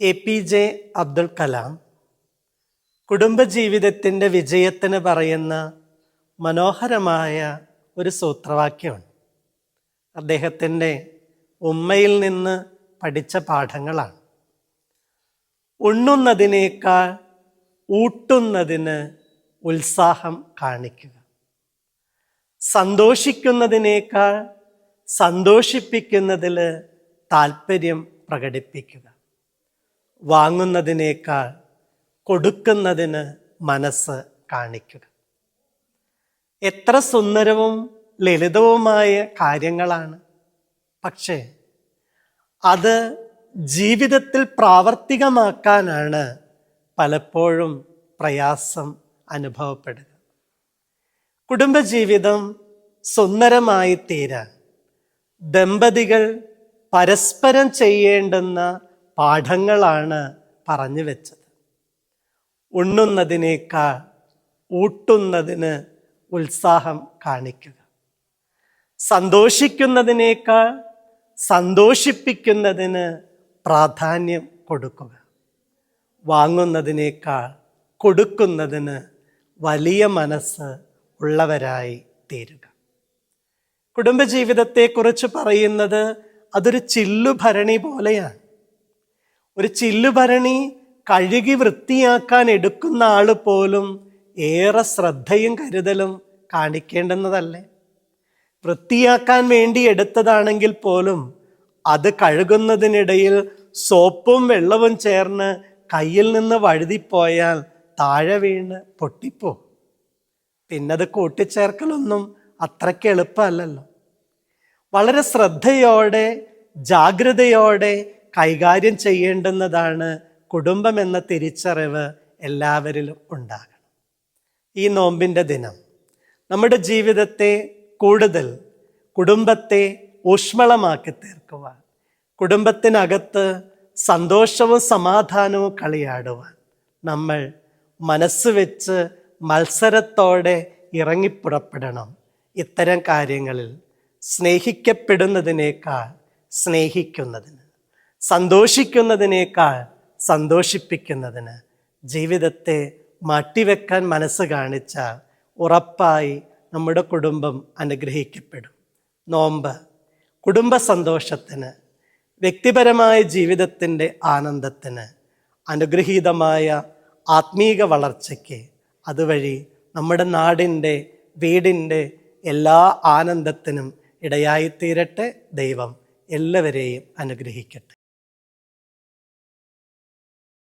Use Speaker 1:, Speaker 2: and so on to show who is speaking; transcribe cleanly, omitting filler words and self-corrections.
Speaker 1: APJ Abdul Kalam കുടുംബജീവിതത്തിൻ്റെ വിജയത്തിന് പറയുന്ന മനോഹരമായ ഒരു സൂത്രവാക്യമാണ്. അദ്ദേഹത്തിൻ്റെ ഉമ്മയിൽ നിന്ന് പഠിച്ച പാഠങ്ങളാണ്. ഉണ്ണുന്നതിനേക്കാൾ ഊട്ടുന്നതിന് ഉത്സാഹം കാണിക്കുക, സന്തോഷിക്കുന്നതിനേക്കാൾ സന്തോഷിപ്പിക്കുന്നതിൽ താല്പര്യം പ്രകടിപ്പിക്കുക, വാങ്ങുന്നതിനേക്കാൾ കൊടുക്കുന്നതിന് മനസ്സ് കാണിക്കുക. എത്ര സുന്ദരവും ലളിതവുമായ കാര്യങ്ങളാണ്, പക്ഷേ അത് ജീവിതത്തിൽ പ്രാവർത്തികമാക്കാനാണ് പലപ്പോഴും പ്രയാസം അനുഭവപ്പെടുക. കുടുംബജീവിതം സുന്ദരമായി തീരാൻ ദമ്പതികൾ പരസ്പരം ചെയ്യേണ്ടുന്ന പാഠങ്ങളാണ് പറഞ്ഞു വെച്ചത്. ഉണ്ണുന്നതിനേക്കാൾ ഊട്ടുന്നതിന് ഉത്സാഹം കാണിക്കുക, സന്തോഷിക്കുന്നതിനേക്കാൾ സന്തോഷിപ്പിക്കുന്നതിന് പ്രാധാന്യം കൊടുക്കുക, വാങ്ങുന്നതിനേക്കാൾ കൊടുക്കുന്നതിന് വലിയ മനസ്സ് ഉള്ളവരായി തീരുക. കുടുംബജീവിതത്തെക്കുറിച്ച് പറയുന്നത് അതൊരു ചില്ലുഭരണി പോലെയാണ്. ഒരു ചില്ലുഭരണി കഴുകി വൃത്തിയാക്കാൻ എടുക്കുന്ന ആൾ പോലും ഏറെ ശ്രദ്ധയും കരുതലും കാണിക്കേണ്ടുന്നതല്ലേ? വൃത്തിയാക്കാൻ വേണ്ടി എടുത്തതാണെങ്കിൽ പോലും അത് കഴുകുന്നതിനിടയിൽ സോപ്പും വെള്ളവും ചേർന്ന് കയ്യിൽ നിന്ന് വഴുതിപ്പോയാൽ താഴെ വീണ് പൊട്ടിപ്പോ. പിന്നത് കൂട്ടിച്ചേർക്കലൊന്നും അത്രയ്ക്ക് എളുപ്പമല്ലല്ലോ. വളരെ ശ്രദ്ധയോടെ ജാഗ്രതയോടെ കൈകാര്യം ചെയ്യേണ്ടുന്നതാണ് കുടുംബം എന്ന തിരിച്ചറിവ് എല്ലാവരിലും ഉണ്ടാകണം. ഈ നോമ്പിൻ്റെ ദിനം നമ്മുടെ ജീവിതത്തെ കൂടുതൽ കുടുംബത്തെ ഊഷ്മളമാക്കി തീർക്കുവാൻ, കുടുംബത്തിനകത്ത് സന്തോഷവും സമാധാനവും കളിയാടുവാൻ നമ്മൾ മനസ്സ് വെച്ച് മത്സരത്തോടെ ഇറങ്ങിപ്പുറപ്പെടണം. ഇത്തരം കാര്യങ്ങളിൽ സ്നേഹിക്കപ്പെടുന്നതിനേക്കാൾ സ്നേഹിക്കുന്നതിന്, സന്തോഷിക്കുന്നതിനേക്കാൾ സന്തോഷിപ്പിക്കുന്നതിന് ജീവിതത്തെ മാറ്റിവെക്കാൻ മനസ്സ് കാണിച്ചാൽ ഉറപ്പായി നമ്മുടെ കുടുംബം അനുഗ്രഹിക്കപ്പെടും. നോമ്പ് കുടുംബ സന്തോഷത്തിന്, വ്യക്തിപരമായ ജീവിതത്തിൻ്റെ ആനന്ദത്തിന്, അനുഗ്രഹീതമായ ആത്മീക വളർച്ചയ്ക്ക്, അതുവഴി നമ്മുടെ നാടിൻ്റെ വീടിൻ്റെ എല്ലാ ആനന്ദത്തിനും ഇടയായിത്തീരട്ടെ. ദൈവം എല്ലാവരെയും അനുഗ്രഹിക്കട്ടെ.